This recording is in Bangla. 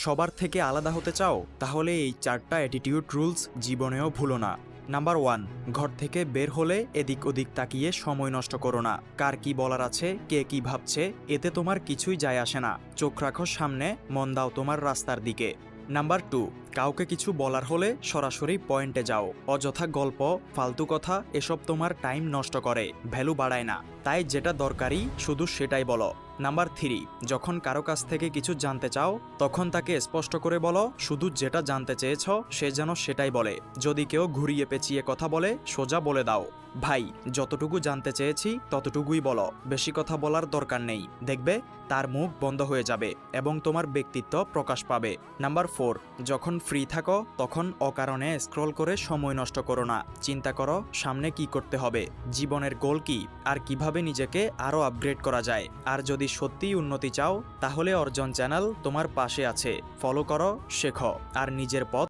সবার থেকে আলাদা হতে চাও? তাহলে এই 4টা অ্যাটিটিউড রুলস জীবনেও ভুলো না। নাম্বার 1, ঘর থেকে বের হলে এদিক ওদিক তাকিয়ে সময় নষ্ট করো না। কার কি বলার আছে, কে কি ভাবছে, এতে তোমার কিছুই যায় আসে না। চোখ রাখো সামনে, মন দাও তোমার রাস্তার দিকে। নাম্বার 2, কাউকে কিছু বলার হলে সরাসরি পয়েন্টে যাও। অযথা গল্প, ফালতু কথা এসব তোমার টাইম নষ্ট করে, ভ্যালু বাড়ায় না। তাই যেটা দরকারি শুধু সেটাই বলো। নাম্বার 3, যখন কারো কাছ থেকে কিছু জানতে চাও তখন তাকে স্পষ্ট করে বলো, শুধু যেটা জানতে চেয়েছ সে যেন সেটাই বলে। যদি কেউ ঘুরিয়ে পেঁচিয়ে কথা বলে সোজা বলে দাও, ভাই যতটুকু জানতে চেয়েছি ততটুকুই বলো, বেশি কথা বলার দরকার নেই। দেখবে তার মুখ বন্ধ হয়ে যাবে এবং তোমার ব্যক্তিত্ব প্রকাশ পাবে। নাম্বার 4, যখন ফ্রি থাকো তখন অকারণে স্ক্রল করে সময় নষ্ট করো না। চিন্তা করো সামনে কি করতে হবে, জীবনের গোল কি, আর কিভাবে নিজেকে আরও আপগ্রেড করা যায়। আর যদি সত্যিই উন্নতি চাও তাহলে অর্জন চ্যানেল তোমার পাশে আছে। ফলো করো, শেখো আর নিজের পথ